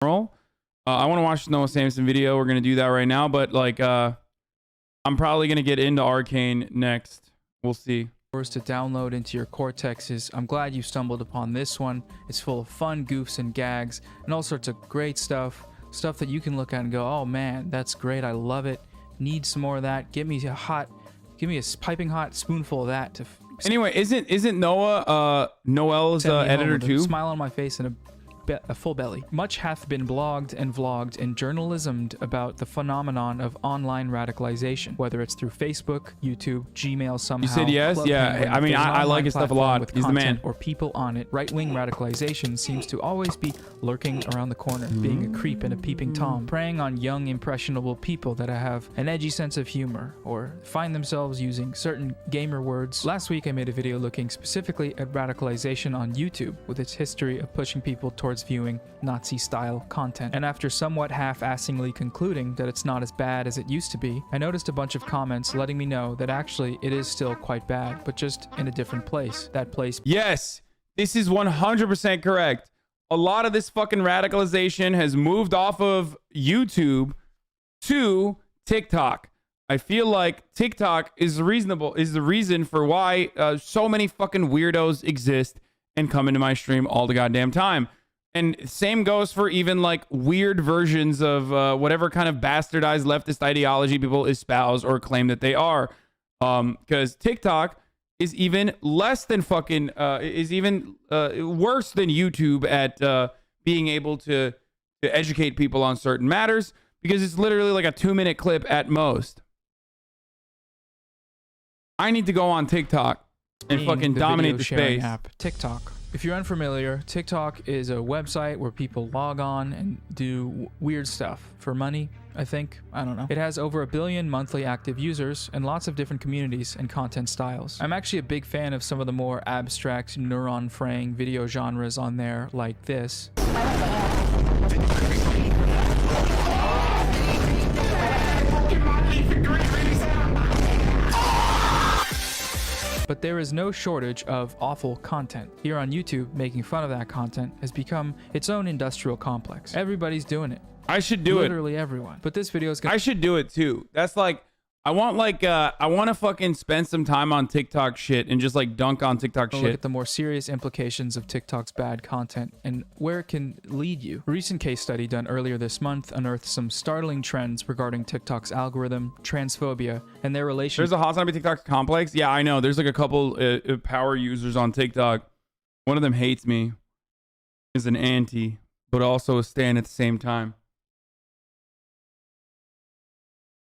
I want to watch the Noah Samsen video. We're gonna do that right now, but like I'm probably gonna get into Arcane next. We'll see. To download into your cortexes. I'm glad you stumbled upon this one. It's full of fun goofs and gags and all sorts of great stuff that you can look at and go, oh man, that's great, I love it, need some more of that, give me a piping hot spoonful of that to anyway. Isn't Noah Noel's editor too? Smile on my face and a full belly. Much hath been blogged and vlogged and journalismed about the phenomenon of online radicalization, whether it's through Facebook, YouTube, Gmail somehow. You said yes? Yeah, I mean, I like his stuff a lot. He's the man. Or people on it. Right-wing radicalization seems to always be lurking around the corner, being a creep and a peeping Tom, preying on young, impressionable people that have an edgy sense of humor, or find themselves using certain gamer words. Last week, I made a video looking specifically at radicalization on YouTube, with its history of pushing people towards viewing Nazi-style content. And after somewhat half-assingly concluding that it's not as bad as it used to be, I noticed a bunch of comments letting me know that actually it is still quite bad, but just in a different place. That place... Yes, this is 100% correct. A lot of this fucking radicalization has moved off of YouTube to TikTok. I feel like TikTok is the reason for why so many fucking weirdos exist and come into my stream all the goddamn time. And same goes for even like weird versions of whatever kind of bastardized leftist ideology people espouse or claim that they are. Because TikTok is even less than fucking, is even worse than YouTube at being able to educate people on certain matters, because it's literally like a 2-minute clip at most. I need to go on TikTok and fucking dominate the space. App, TikTok. If you're unfamiliar, TikTok is a website where people log on and do weird stuff for money, I think. I don't know. It has over 1 billion monthly active users and lots of different communities and content styles. I'm actually a big fan of some of the more abstract, neuron-fraying video genres on there, like this. But there is no shortage of awful content. Here on YouTube, making fun of that content has become its own industrial complex. Everybody's doing it. I should do it. Literally everyone. But this video is gonna... I should do it too. That's like, I want to fucking spend some time on TikTok shit and just like dunk on TikTok shit. Look at the more serious implications of TikTok's bad content and where it can lead you. A recent case study done earlier this month unearthed some startling trends regarding TikTok's algorithm, transphobia, and their relation. There's a Hasanabi TikTok complex. Yeah, I know. There's like a couple power users on TikTok. One of them hates me, is an anti, but also a stan at the same time.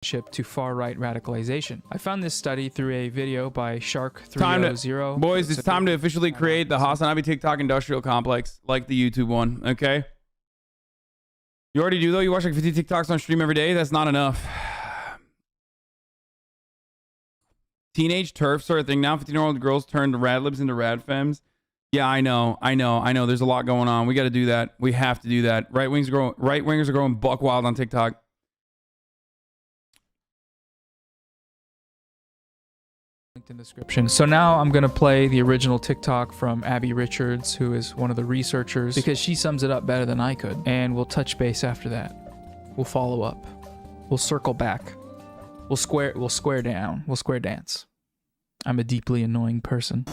To far-right radicalization. I found this study through a video by Shark300. Boys, it's time to officially create the Hasanabi TikTok industrial complex, like the YouTube one, okay? You already do, though? You watch like 50 TikToks on stream every day? That's not enough. Teenage TERFs are a thing now. 15-year-old girls turn rad libs into rad femmes. Yeah, I know. There's a lot going on. We got to do that. We have to do that. Right wingers are growing buck wild on TikTok. In description. So now I'm gonna play the original TikTok from Abby Richards, who is one of the researchers, because she sums it up better than I could. And we'll touch base after that. We'll follow up. We'll circle back. We'll square down. We'll square dance. I'm a deeply annoying person.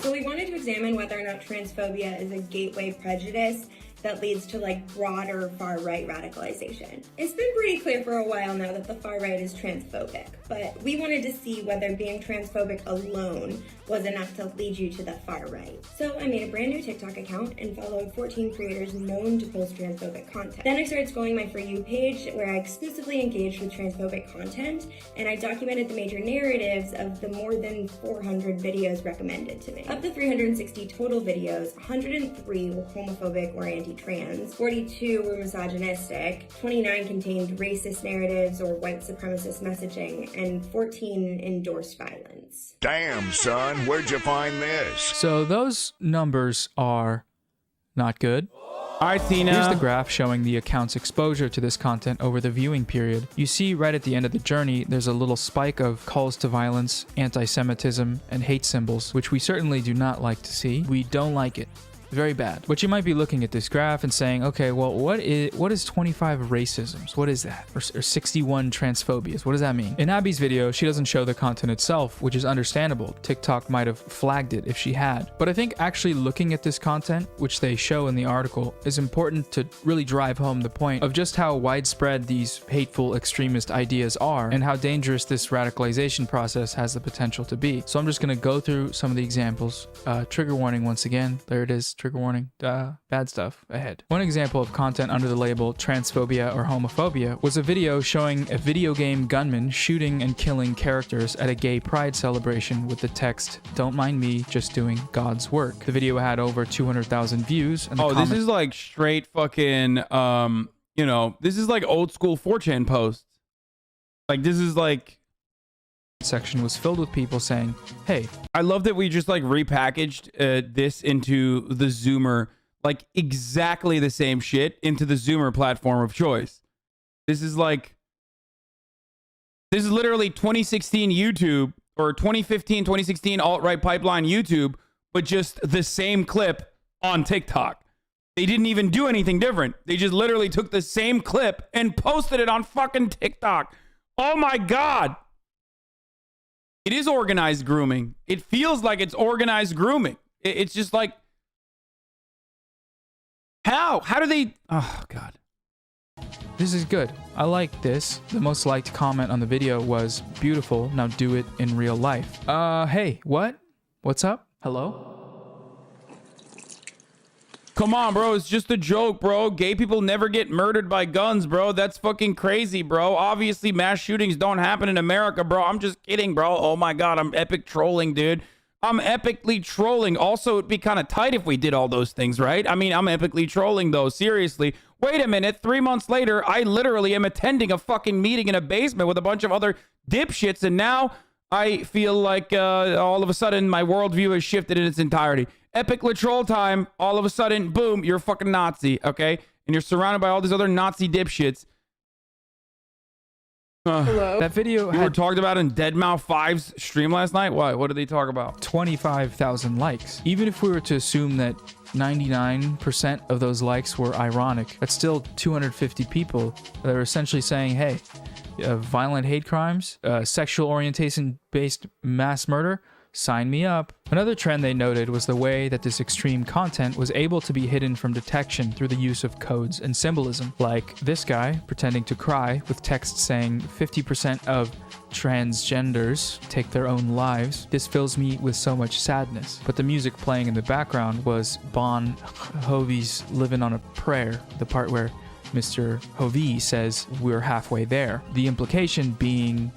So we wanted to examine whether or not transphobia is a gateway prejudice that leads to like broader far-right radicalization. It's been pretty clear for a while now that the far-right is transphobic, but we wanted to see whether being transphobic alone was enough to lead you to the far-right. So I made a brand new TikTok account and followed 14 creators known to post transphobic content. Then I started scrolling my For You page, where I exclusively engaged with transphobic content, and I documented the major narratives of the more than 400 videos recommended to me. Of the 360 total videos, 103 were homophobic or anti-trans, 42 were misogynistic, 29 contained racist narratives or white supremacist messaging, and 14 endorsed violence. Damn, son, where'd you find this? So those numbers are not good. All right, Tina. Here's the graph showing the account's exposure to this content over the viewing period. You see right at the end of the journey, there's a little spike of calls to violence, anti-Semitism, and hate symbols, which we certainly do not like to see. We don't like it. very bad. But you might be looking at this graph and saying, okay, well, what is 25 racisms? What is that? Or 61 transphobias? What does that mean? In Abby's video, she doesn't show the content itself, which is understandable. TikTok might have flagged it if she had. But I think actually looking at this content, which they show in the article, is important to really drive home the point of just how widespread these hateful extremist ideas are and how dangerous this radicalization process has the potential to be. So I'm just going to go through some of the examples. Trigger warning once again. There it is. Trigger warning. Bad stuff ahead. One example of content under the label transphobia or homophobia was a video showing a video game gunman shooting and killing characters at a gay pride celebration with the text, "Don't mind me, just doing God's work." The video had over 200,000 views. And this is like straight fucking, you know, this is like old school 4chan posts. Like, this is like... section was filled with people saying, hey. I love that we just like repackaged this into the Zoomer, like exactly the same shit into the Zoomer platform of choice. This is literally 2016 YouTube or 2015, 2016 alt-right pipeline YouTube, but just the same clip on TikTok. They didn't even do anything different. They just literally took the same clip and posted it on fucking TikTok. Oh my God. It is organized grooming. It feels like it's organized grooming. It's just like, how? How do they? Oh, God. This is good. I like this. The most liked comment on the video was, beautiful, now do it in real life. Hey, what? What's up? Hello? Come on, bro. It's just a joke, bro. Gay people never get murdered by guns, bro. That's fucking crazy, bro. Obviously, mass shootings don't happen in America, bro. I'm just kidding, bro. Oh my God, I'm epic trolling, dude. I'm epically trolling. Also, it'd be kind of tight if we did all those things, right? I mean, I'm epically trolling, though. Seriously. Wait a minute. 3 months later, I literally am attending a fucking meeting in a basement with a bunch of other dipshits, and now I feel like all of a sudden my worldview has shifted in its entirety. Epic troll time. All of a sudden, boom, you're a fucking Nazi, okay? And you're surrounded by all these other Nazi dipshits. Hello. That video we were talked about in deadmau5's stream last night. What did they talk about? 25,000 likes. Even if we were to assume that 99% of those likes were ironic, that's still 250 people that are essentially saying, hey, violent hate crimes, sexual orientation-based mass murder, sign me up. Another trend they noted was the way that this extreme content was able to be hidden from detection through the use of codes and symbolism, like this guy pretending to cry with text saying 50% of transgenders take their own lives. This fills me with so much sadness. But the music playing in the background was Bon Jovi's Living on a Prayer, the part where Mr. Jovi says we're halfway there. The implication being,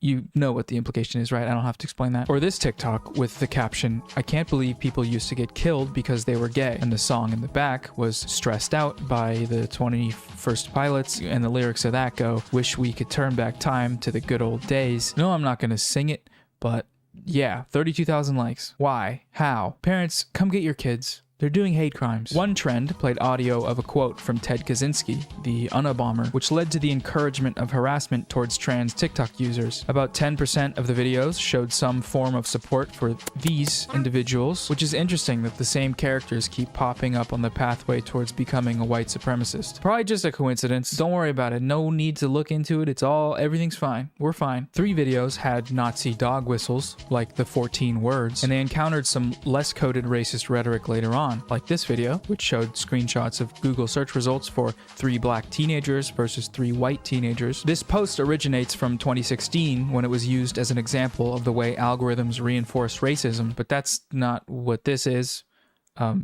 you know what the implication is, right? I don't have to explain that. Or this TikTok with the caption, I can't believe people used to get killed because they were gay. And the song in the back was Stressed Out by the 21st Pilots. And the lyrics of that go, wish we could turn back time to the good old days. No, I'm not going to sing it, but yeah, 32,000 likes. Why? How? Parents, come get your kids. They're doing hate crimes. One trend played audio of a quote from Ted Kaczynski, the Unabomber, which led to the encouragement of harassment towards trans TikTok users. About 10% of the videos showed some form of support for these individuals, which is interesting that the same characters keep popping up on the pathway towards becoming a white supremacist. Probably just a coincidence. Don't worry about it. No need to look into it. Everything's fine. We're fine. 3 videos had Nazi dog whistles, like the 14 words, and they encountered some less coded racist rhetoric later on, like this video, which showed screenshots of Google search results for 3 black teenagers versus 3 white teenagers. This post originates from 2016 when it was used as an example of the way algorithms reinforce racism, but that's not what this is.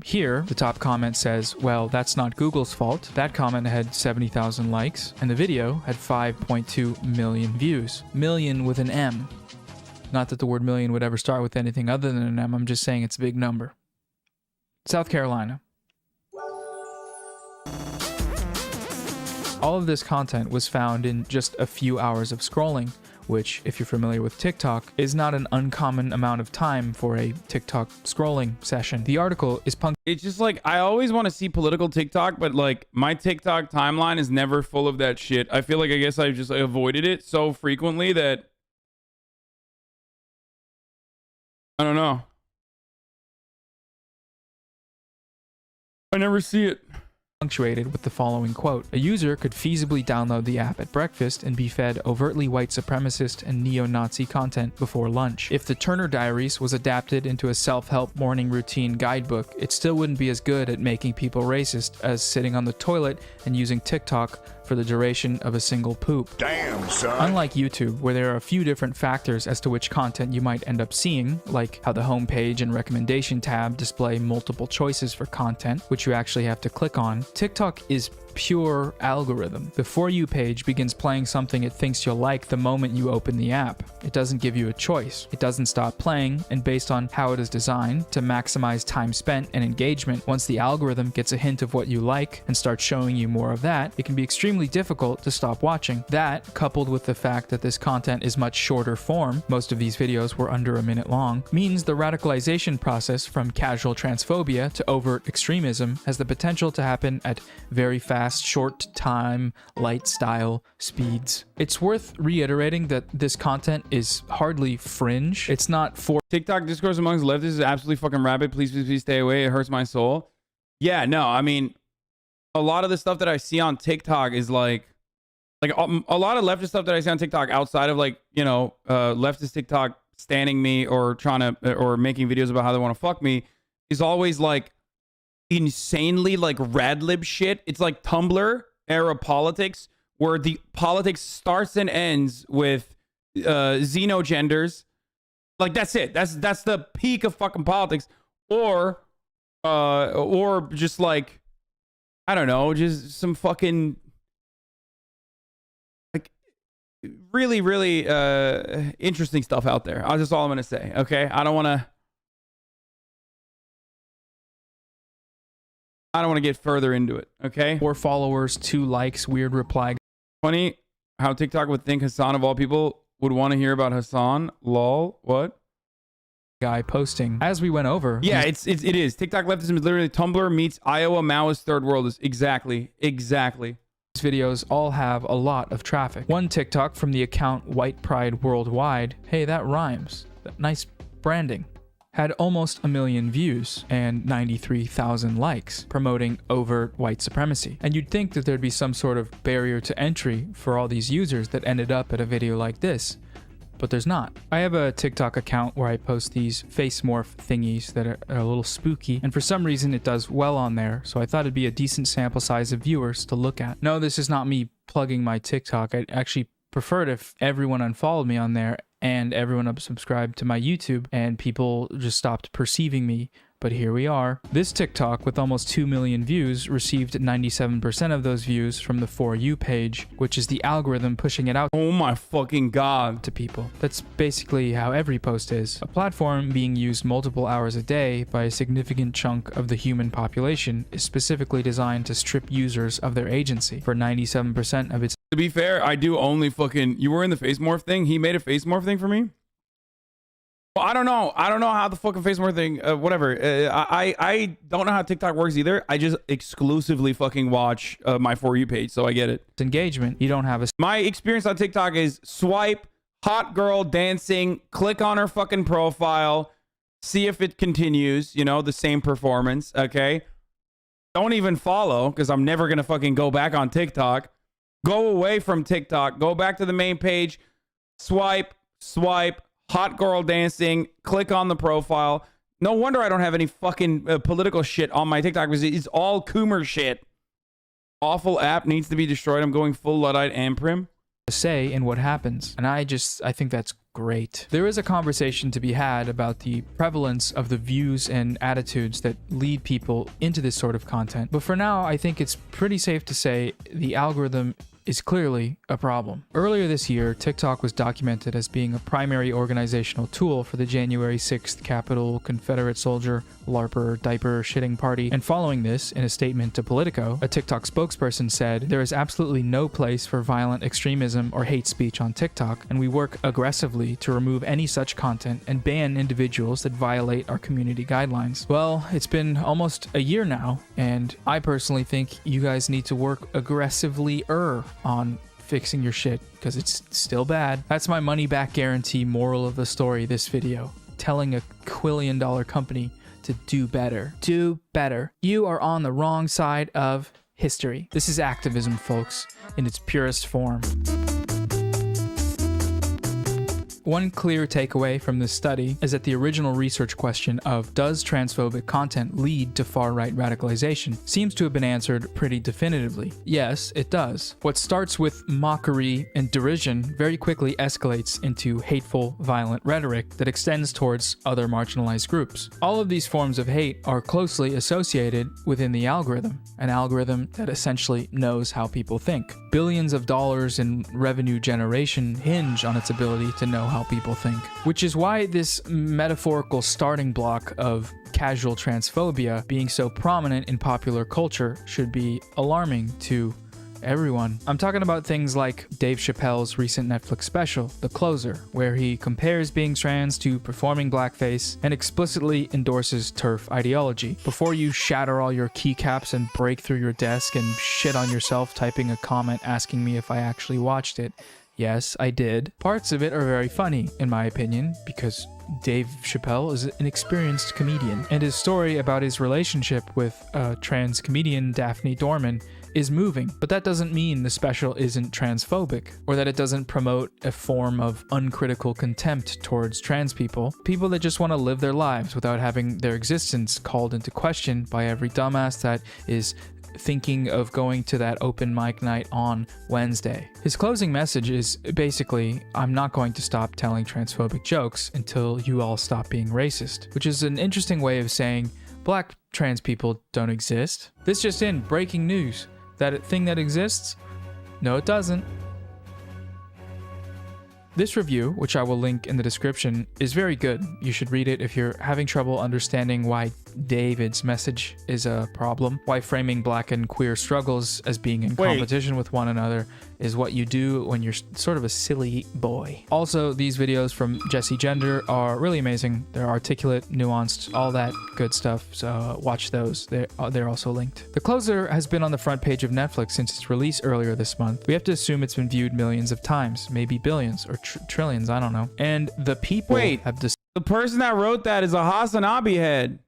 Here, the top comment says, well, that's not Google's fault. That comment had 70,000 likes, and the video had 5.2 million views. Million with an M. Not that the word million would ever start with anything other than an M, I'm just saying it's a big number. South Carolina. All of this content was found in just a few hours of scrolling, which, if you're familiar with TikTok, is not an uncommon amount of time for a TikTok scrolling session. The article is It's just like, I always want to see political TikTok, but like my TikTok timeline is never full of that shit. I feel like, I guess I've just avoided it so frequently that I don't know. I never see it. Punctuated with the following quote: "A user could feasibly download the app at breakfast and be fed overtly white supremacist and neo-Nazi content before lunch. If the Turner Diaries was adapted into a self-help morning routine guidebook, it still wouldn't be as good at making people racist as sitting on the toilet and using TikTok for the duration of a single poop." Damn, son. Unlike YouTube, where there are a few different factors as to which content you might end up seeing, like how the homepage and recommendation tab display multiple choices for content, which you actually have to click on, TikTok is pure algorithm. The For You page begins playing something it thinks you'll like the moment you open the app. It doesn't give you a choice. It doesn't stop playing, and based on how it is designed to maximize time spent and engagement, once the algorithm gets a hint of what you like and starts showing you more of that, it can be extremely difficult to stop watching. That, coupled with the fact that this content is much shorter form, most of these videos were under a minute long, means the radicalization process from casual transphobia to overt extremism has the potential to happen at very fast, short time, light style speeds. It's worth reiterating that this content is hardly fringe. It's not for TikTok discourse amongst leftists is absolutely fucking rabid. Please, please, please stay away. It hurts my soul. Yeah, no, I mean, a lot of the stuff that I see on TikTok is like a lot of leftist stuff that I see on TikTok outside of like, you know, leftist TikTok standing me or trying to, or making videos about how they want to fuck me is always like insanely like radlib shit. It's like Tumblr era politics where the politics starts and ends with xenogenders. Like that's it. That's the peak of fucking politics. Or just like, I don't know, just some fucking like really, really interesting stuff out there. That's just all I'm gonna say. Okay, I don't want to get further into it. Okay, 4 followers, 2 likes, weird reply. Funny how TikTok would think Hasan of all people would want to hear about Hasan. Lol. What? Guy posting. As we went over. Yeah, it is. TikTok leftism is literally Tumblr meets Iowa Maoist third world. Is exactly. These videos all have a lot of traffic. One TikTok from the account White Pride Worldwide, hey, that rhymes. Nice branding. Had almost 1 million views and 93,000 likes, promoting overt white supremacy. And you'd think that there'd be some sort of barrier to entry for all these users that ended up at a video like this, but there's not. I have a TikTok account where I post these face morph thingies that are a little spooky, and for some reason it does well on there, so I thought it'd be a decent sample size of viewers to look at. No, this is not me plugging my TikTok. I'd actually prefer it if everyone unfollowed me on there and everyone unsubscribed to my YouTube and people just stopped perceiving me. But here we are. This TikTok with almost 2 million views received 97% of those views from the For You page, which is the algorithm pushing it out Oh my fucking god. to people. That's basically how every post is. A platform being used multiple hours a day by a significant chunk of the human population is specifically designed to strip users of their agency. For 97% of its To be fair, I do only fucking... You were in the face morph thing? He made a face morph thing for me? Well, I don't know. I don't know how the fucking face morph thing... whatever. I don't know how TikTok works either. I just exclusively fucking watch my For You page, so I get it. engagement, you don't have a My experience on TikTok is swipe, hot girl dancing, click on her fucking profile, see if it continues, you know, the same performance, okay? Don't even follow, because I'm never going to fucking go back on TikTok. Go away from TikTok. Go back to the main page. Swipe, hot girl dancing, click on the profile. No wonder I don't have any fucking political shit on my TikTok, because it's all Coomer shit. Awful app needs to be destroyed. I'm going full Luddite and prim. say in what happens. And I think that's great. There is a conversation to be had about the prevalence of the views and attitudes that lead people into this sort of content. But for now, I think it's pretty safe to say the algorithm is clearly a problem. Earlier this year, TikTok was documented as being a primary organizational tool for the January 6th Capitol Confederate Soldier LARPer diaper shitting party. And following this, in a statement to Politico, a TikTok spokesperson said, "There is absolutely no place for violent extremism or hate speech on TikTok, and we work aggressively to remove any such content and ban individuals that violate our community guidelines." Well, it's been almost a year now, and I personally think you guys need to work aggressively on fixing your shit, because it's still bad. That's my money back guarantee moral of the story this video. Telling a $1 quillion company to do better. Do better. You are on the wrong side of history. This is activism, folks, in its purest form. One clear takeaway from this study is that the original research question of does transphobic content lead to far-right radicalization seems to have been answered pretty definitively. Yes, it does. What starts with mockery and derision very quickly escalates into hateful, violent rhetoric that extends towards other marginalized groups. All of these forms of hate are closely associated within the algorithm, an algorithm that essentially knows how people think. Billions of dollars in revenue generation hinge on its ability to know how people think, which is why this metaphorical starting block of casual transphobia being so prominent in popular culture should be alarming to everyone. I'm talking about things like Dave Chappelle's recent Netflix special, The Closer, where he compares being trans to performing blackface and explicitly endorses TERF ideology. Before you shatter all your keycaps and break through your desk and shit on yourself typing a comment asking me if I actually watched it, yes, I did. Parts of it are very funny, in my opinion, because Dave Chappelle is an experienced comedian, and his story about his relationship with trans comedian Daphne Dorman is moving. But that doesn't mean the special isn't transphobic, or that it doesn't promote a form of uncritical contempt towards trans people that just want to live their lives without having their existence called into question by every dumbass that is thinking of going to that open mic night on Wednesday. His closing message is basically, I'm not going to stop telling transphobic jokes until you all stop being racist, which is an interesting way of saying black trans people don't exist. This just in, breaking news. That thing that exists? No, it doesn't. This review, which I will link in the description, is very good. You should read it if you're having trouble understanding why David's message is a problem, why framing black and queer struggles as being in competition with one another is what you do when you're sort of a silly boy. Also, these videos from Jesse Gender are really amazing. They're articulate, nuanced, all that good stuff, so watch those. They're also linked. The Closer has been on the front page of Netflix since its release earlier this month. We have to assume it's been viewed millions of times, maybe billions or trillions, I don't know. And the people have decided. The person that wrote that is a Hasanabi head.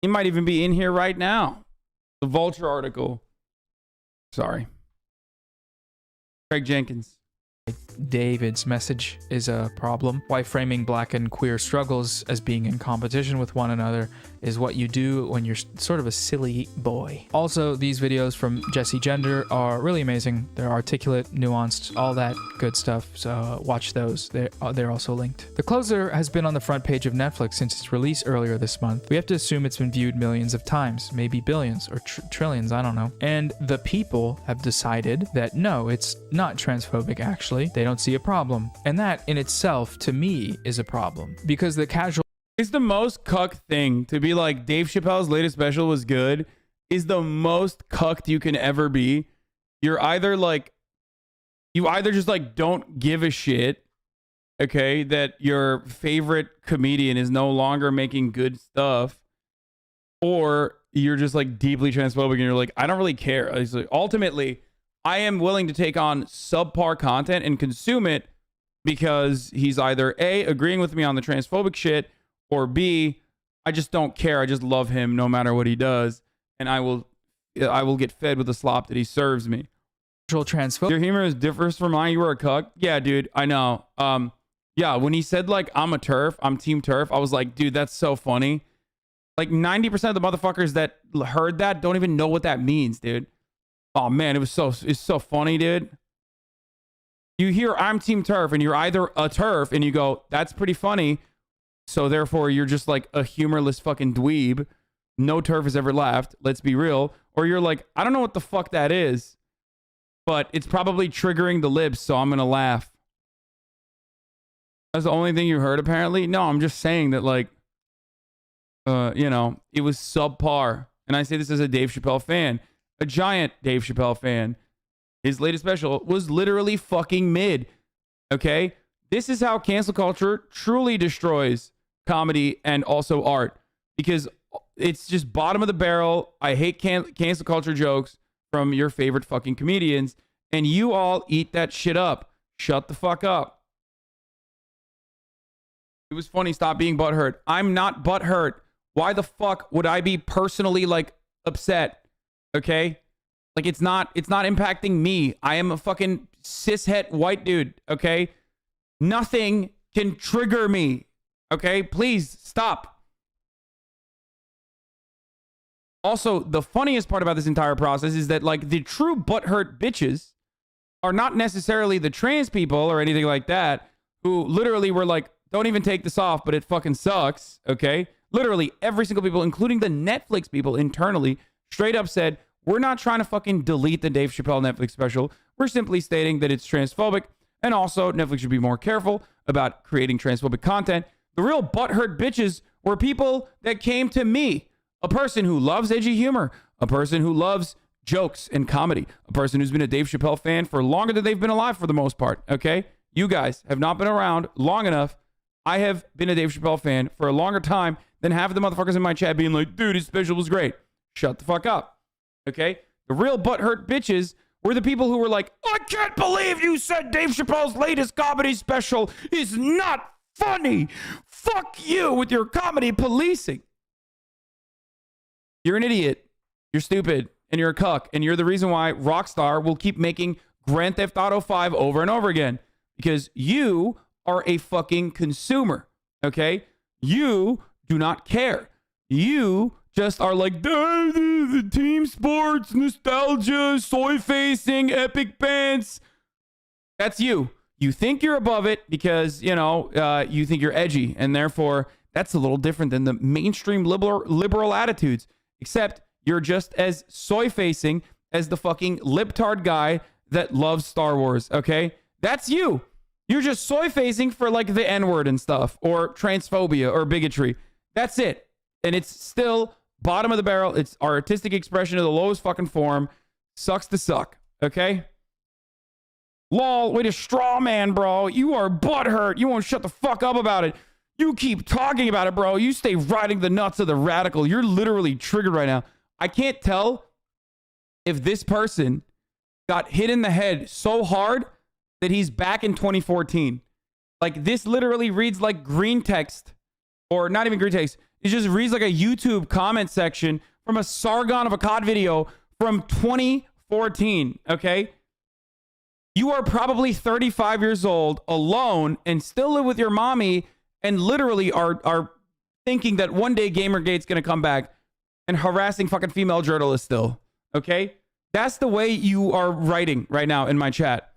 He might even be in here right now. The Vulture article. Sorry. Craig Jenkins. David's message is a problem. Why framing black and queer struggles as being in competition with one another is what you do when you're sort of a silly boy. Also, these videos from Jesse Gender are really amazing. They're articulate, nuanced, all that good stuff, so watch those. They're also linked. The Closer has been on the front page of Netflix since its release earlier this month. We have to assume it's been viewed millions of times, maybe billions or trillions, I don't know. And the people have decided that no, it's not transphobic actually. They don't see a problem. And that in itself, to me, is a problem. Because the casual... It's the most cucked thing to be like, Dave Chappelle's latest special was good, is the most cucked you can ever be. You either just like don't give a shit, okay, that your favorite comedian is no longer making good stuff, or you're just like deeply transphobic and you're like, I don't really care. It's like, ultimately, I am willing to take on subpar content and consume it because he's either A, agreeing with me on the transphobic shit, or B, I just don't care. I just love him no matter what he does. And I will get fed with the slop that he serves me. Your humor is different from mine. You were a cuck. Yeah, dude, I know. Yeah, when he said like, I'm team TERF, I was like, dude, that's so funny. Like 90% of the motherfuckers that heard that don't even know what that means, dude. Oh man, it's so funny, dude. You hear I'm team TERF and you're either a TERF and you go, that's pretty funny. So therefore you're just like a humorless fucking dweeb. No TERF has ever laughed. Let's be real. Or you're like, I don't know what the fuck that is, but it's probably triggering the libs, so I'm going to laugh. That's the only thing you heard apparently. No, I'm just saying that like, you know, it was subpar. And I say this as a Dave Chappelle fan. A giant Dave Chappelle fan. His latest special was literally fucking mid. Okay? This is how cancel culture truly destroys comedy and also art. Because it's just bottom of the barrel. I hate cancel culture jokes from your favorite fucking comedians. And you all eat that shit up. Shut the fuck up. It was funny. Stop being butthurt. I'm not butthurt. Why the fuck would I be personally like upset? Okay? Like it's not impacting me. I am a fucking cishet white dude, okay? Nothing can trigger me. Okay? Please stop. Also, the funniest part about this entire process is that like the true butthurt bitches are not necessarily the trans people or anything like that who literally were like, don't even take this off, but it fucking sucks, okay? Literally every single people, including the Netflix people internally, straight up said, we're not trying to fucking delete the Dave Chappelle Netflix special. We're simply stating that it's transphobic, and also Netflix should be more careful about creating transphobic content. The real butthurt bitches were people that came to me, a person who loves edgy humor, a person who loves jokes and comedy, a person who's been a Dave Chappelle fan for longer than they've been alive for the most part, okay? You guys have not been around long enough. I have been a Dave Chappelle fan for a longer time than half of the motherfuckers in my chat being like, dude, his special was great. Shut the fuck up, okay? The real butthurt bitches were the people who were like, I can't believe you said Dave Chappelle's latest comedy special is not funny. Fuck you with your comedy policing. You're an idiot. You're stupid. And you're a cuck. And you're the reason why Rockstar will keep making Grand Theft Auto 5 over and over again. Because you are a fucking consumer. Okay? You do not care. You just are like, the team sports, nostalgia, soy facing, epic pants. That's you. You think you're above it because, you know, you think you're edgy. And therefore, that's a little different than the mainstream liberal attitudes. Except you're just as soy-facing as the fucking libtard guy that loves Star Wars, okay? That's you. You're just soy-facing for, like, the N-word and stuff, or transphobia, or bigotry. That's it. And it's still bottom of the barrel. It's artistic expression of the lowest fucking form. Sucks to suck, okay? Lol, way to straw man, bro. You are butthurt. You won't shut the fuck up about it. You keep talking about it, bro. You stay riding the nuts of the radical. You're literally triggered right now. I can't tell if this person got hit in the head so hard that he's back in 2014. Like, this literally reads like green text, or not even green text. It just reads like a YouTube comment section from a Sargon of Akkad video from 2014, okay? You are probably 35 years old, alone, and still live with your mommy, and literally are thinking that one day Gamergate's going to come back and harassing fucking female journalists still. Okay? That's the way you are writing right now in my chat.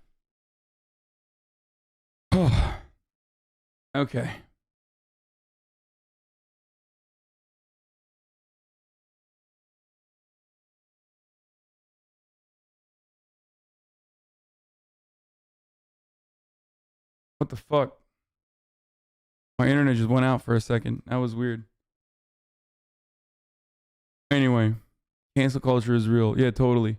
Okay. What the fuck? My internet just went out for a second. That was weird. Anyway, cancel culture is real. Yeah, totally.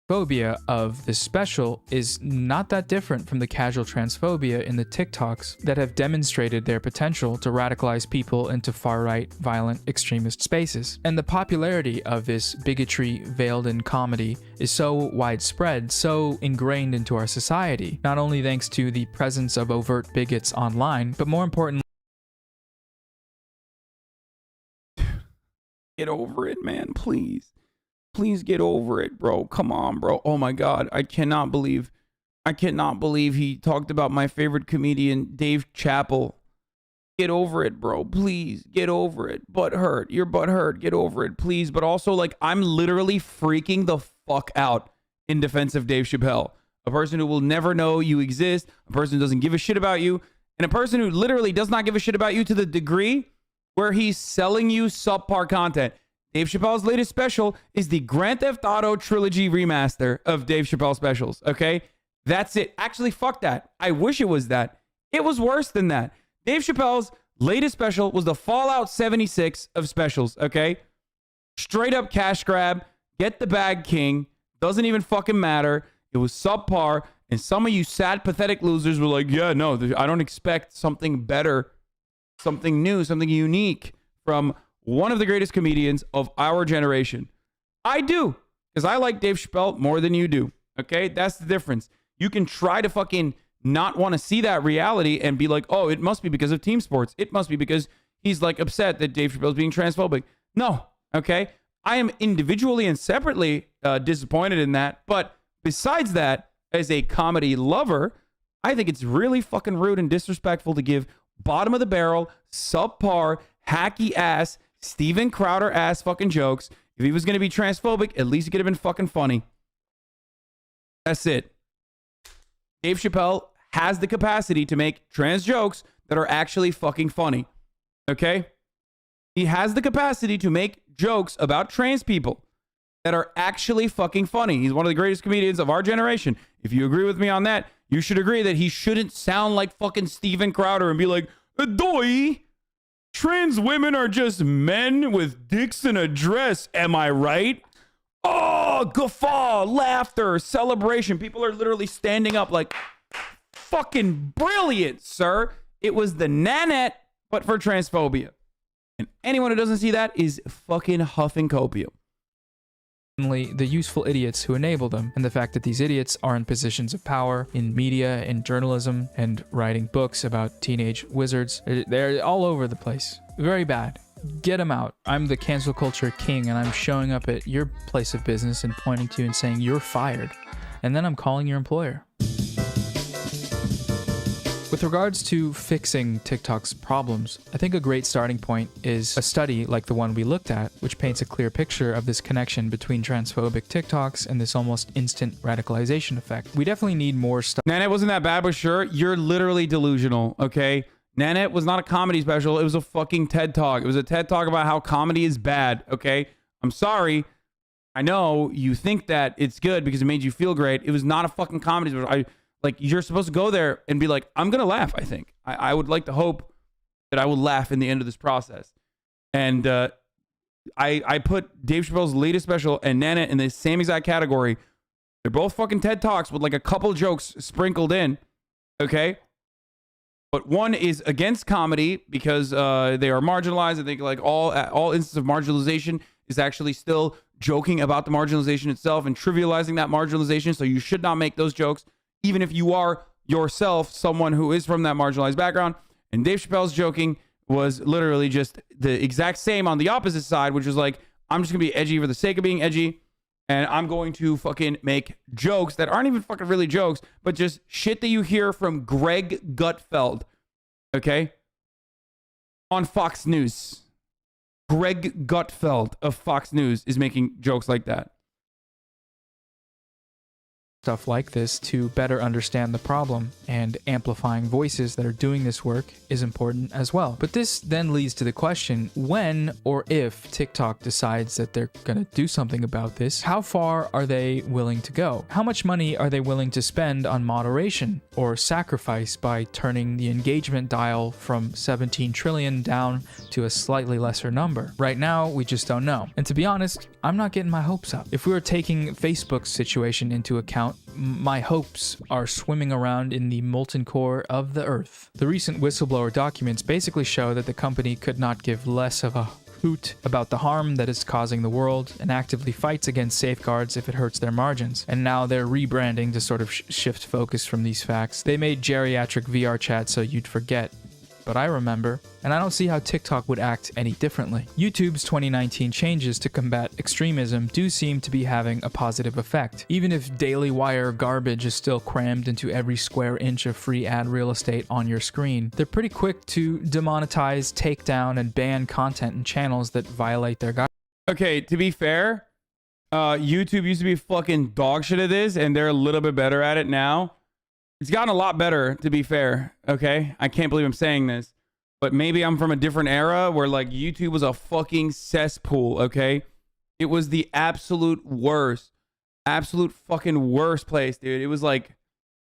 Phobia of this special is not that different from the casual transphobia in the TikToks that have demonstrated their potential to radicalize people into far-right, violent, extremist spaces. And the popularity of this bigotry veiled in comedy is so widespread, so ingrained into our society, not only thanks to the presence of overt bigots online, but more importantly, get over it, man, please. Please get over it, bro. Come on, bro. Oh my God. I cannot believe he talked about my favorite comedian, Dave Chappelle. Get over it, bro. Please get over it. Butt hurt. Your butt hurt. Get over it, please. But also, like, I'm literally freaking the fuck out in defense of Dave Chappelle. A person who will never know you exist, a person who doesn't give a shit about you, and a person who literally does not give a shit about you to the degree where he's selling you subpar content. Dave Chappelle's latest special is the Grand Theft Auto trilogy remaster of Dave Chappelle specials, okay? That's it. Actually, fuck that. I wish it was that. It was worse than that. Dave Chappelle's latest special was the Fallout 76 of specials, okay? Straight up cash grab. Get the bag, king. Doesn't even fucking matter. It was subpar. And some of you sad, pathetic losers were like, yeah, no, I don't expect something better, something new, something unique from one of the greatest comedians of our generation. I do, because I like Dave Chappelle more than you do. Okay, that's the difference. You can try to fucking not want to see that reality and be like, oh, it must be because of team sports. It must be because he's like upset that Dave Chappelle's being transphobic. No, okay? I am individually and separately disappointed in that. But besides that, as a comedy lover, I think it's really fucking rude and disrespectful to give bottom of the barrel, subpar, hacky ass, Steven Crowder ass fucking jokes. If he was going to be transphobic, at least he could have been fucking funny. That's it. Dave Chappelle has the capacity to make trans jokes that are actually fucking funny. Okay? He has the capacity to make jokes about trans people that are actually fucking funny. He's one of the greatest comedians of our generation. If you agree with me on that, you should agree that he shouldn't sound like fucking Steven Crowder and be like, "Adoy, trans women are just men with dicks in a dress, am I right?" Oh, guffaw, laughter, celebration. People are literally standing up like, fucking brilliant, sir. It was the Nanette, but for transphobia. And anyone who doesn't see that is fucking huffing copium. The useful idiots who enable them, and the fact that these idiots are in positions of power in media, in journalism, and writing books about teenage wizards. They're all over the place. Very bad. Get them out. I'm the cancel culture king, and I'm showing up at your place of business and pointing to you and saying you're fired. And then I'm calling your employer. With regards to fixing TikTok's problems, I think a great starting point is a study like the one we looked at, which paints a clear picture of this connection between transphobic TikToks and this almost instant radicalization effect. We definitely need more stuff. Nanette wasn't that bad, but sure, you're literally delusional, okay? Nanette was not a comedy special. It was a fucking TED Talk. It was a TED Talk about how comedy is bad, okay? I'm sorry. I know you think that it's good because it made you feel great. It was not a fucking comedy special. Like, you're supposed to go there and be like, I'm going to laugh, I think. I would like to hope that I will laugh in the end of this process. And I put Dave Chappelle's latest special and Nanette in the same exact category. They're both fucking TED Talks with like a couple jokes sprinkled in, okay? But one is against comedy because they are marginalized. I think like all instances of marginalization is actually still joking about the marginalization itself and trivializing that marginalization. So you should not make those jokes, even if you are yourself someone who is from that marginalized background. And Dave Chappelle's joking was literally just the exact same on the opposite side, which was like, I'm just gonna be edgy for the sake of being edgy, and I'm going to fucking make jokes that aren't even fucking really jokes, but just shit that you hear from Greg Gutfeld, okay? On Fox News. Greg Gutfeld of Fox News is making jokes like that. Stuff like this to better understand the problem, and amplifying voices that are doing this work is important as well. But this then leads to the question, when or if TikTok decides that they're gonna do something about this, how far are they willing to go? How much money are they willing to spend on moderation or sacrifice by turning the engagement dial from 17 trillion down to a slightly lesser number? Right now, we just don't know. And to be honest, I'm not getting my hopes up. If we were taking Facebook's situation into account, my hopes are swimming around in the molten core of the earth. The recent whistleblower documents basically show that the company could not give less of a hoot about the harm that it's causing the world and actively fights against safeguards if it hurts their margins. And now they're rebranding to sort of shift focus from these facts. They made geriatric VR chat so you'd forget. But I remember, and I don't see how TikTok would act any differently. YouTube's 2019 changes to combat extremism do seem to be having a positive effect. Even if Daily Wire garbage is still crammed into every square inch of free ad real estate on your screen, they're pretty quick to demonetize, take down, and ban content and channels that violate their guidelines. Okay, to be fair, YouTube used to be fucking dog shit at this, and they're a little bit better at it now. It's gotten a lot better, to be fair, okay? I can't believe I'm saying this, but maybe I'm from a different era where, like, YouTube was a fucking cesspool, okay? It was the absolute worst fucking worst place, dude. It was like,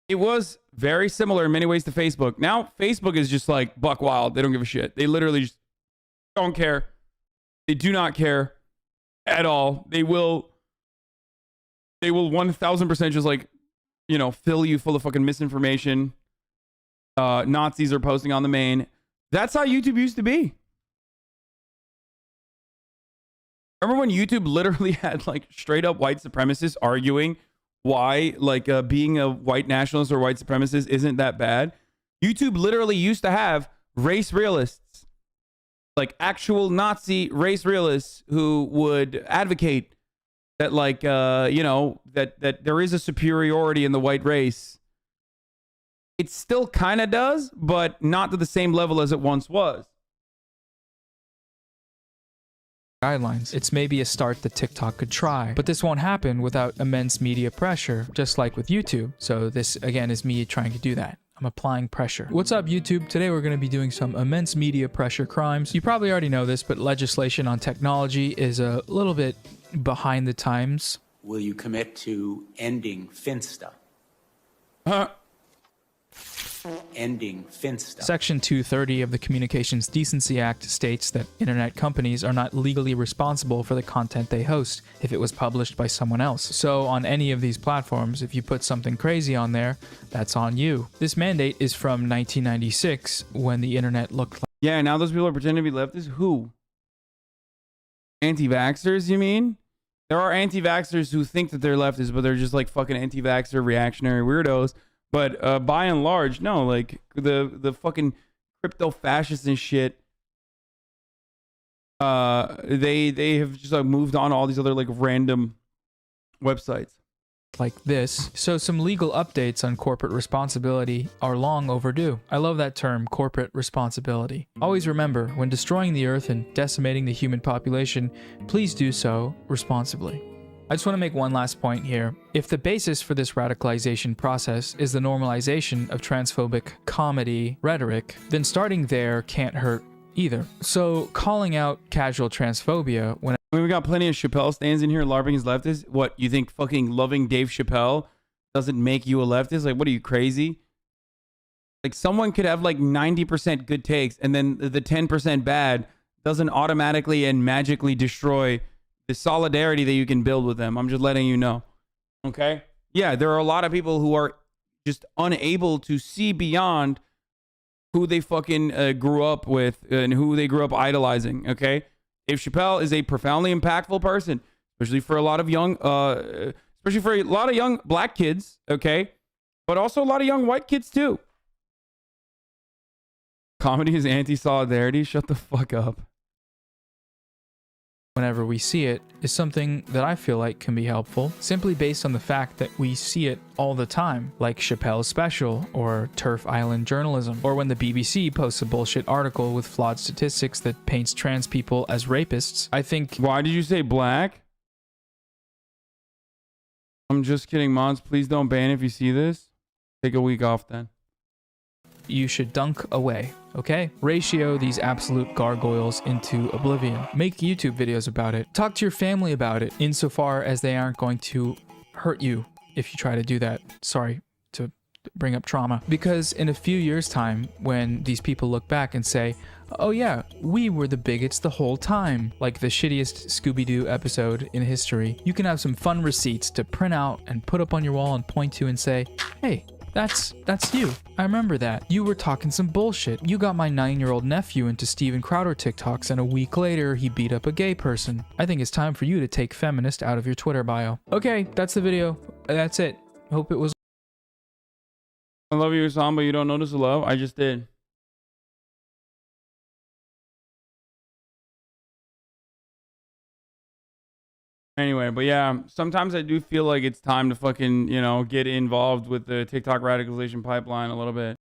it was very similar in many ways to Facebook. Now, Facebook is just like buck wild. They don't give a shit. They literally just don't care. They do not care at all. They will 1000% just like, you know, fill you full of fucking misinformation. Nazis are posting on the main. That's how YouTube used to be. Remember when YouTube literally had like straight up white supremacists arguing why like being a white nationalist or white supremacist isn't that bad. YouTube literally used to have race realists, like actual Nazi race realists who would advocate that like you know, that there is a superiority in the white race. It still kind of does, but not to the same level as it once was. Guidelines. It's maybe a start that TikTok could try, but this won't happen without immense media pressure, just like with YouTube. So this again is me trying to do that. I'm applying pressure. What's up, YouTube? Today we're going to be doing some immense media pressure crimes. You probably already know this, but legislation on technology is a little bit behind the times. Will you commit to ending Finsta? Ending Finsta. Section 230 of the Communications Decency Act states that internet companies are not legally responsible for the content they host if it was published by someone else. So on any of these platforms, if you put something crazy on there, that's on you. This mandate is from 1996 when the internet looked like... Yeah, now those people are pretending to be leftists. Who? Anti-vaxxers, you mean? There are anti-vaxxers who think that they're leftists, but they're just like fucking anti-vaxxer reactionary weirdos. But by and large, no, like the fucking crypto fascists and shit, they have just like moved on to all these other like random websites. Like this. So some legal updates on corporate responsibility are long overdue. I love that term, corporate responsibility. Always remember, when destroying the earth and decimating the human population, please do so responsibly. I just want to make one last point here. If the basis for this radicalization process is the normalization of transphobic comedy rhetoric, then starting there can't hurt either. So calling out casual transphobia when... I mean, we got plenty of Chappelle stands in here LARPing as leftists. What, you think fucking loving Dave Chappelle doesn't make you a leftist? Like, what are you, crazy? Like, someone could have like 90% good takes and then the 10% bad doesn't automatically and magically destroy the solidarity that you can build with them. I'm just letting you know. Okay? Yeah, there are a lot of people who are just unable to see beyond who they fucking grew up with and who they grew up idolizing. Okay? Dave Chappelle is a profoundly impactful person, especially for a lot of young, especially for a lot of young black kids. Okay? But also a lot of young white kids too. Comedy is anti-solidarity. Shut the fuck up. Whenever we see it is something that I feel like can be helpful, simply based on the fact that we see it all the time, like Chappelle's special, or Turf Island journalism, or when the BBC posts a bullshit article with flawed statistics that paints trans people as rapists. I think... Why did you say black? I'm just kidding, Mons. Please don't ban if you see this. Take a week off then. You should dunk away, okay? Ratio these absolute gargoyles into oblivion. Make YouTube videos about it. Talk to your family about it, insofar as they aren't going to hurt you if you try to do that. Sorry to bring up trauma. Because in a few years' time, when these people look back and say, oh yeah, we were the bigots the whole time, like the shittiest Scooby-Doo episode in history, you can have some fun receipts to print out and put up on your wall and point to and say, hey, That's you. I remember that. You were talking some bullshit. You got my 9-year-old nephew into Steven Crowder TikToks, and a week later, he beat up a gay person. I think it's time for you to take feminist out of your Twitter bio. Okay, that's the video. That's it. Hope it was... I love you, Hasan, but you don't notice the love? I just did. Anyway, but yeah, sometimes I do feel like it's time to fucking, you know, get involved with the TikTok radicalization pipeline a little bit.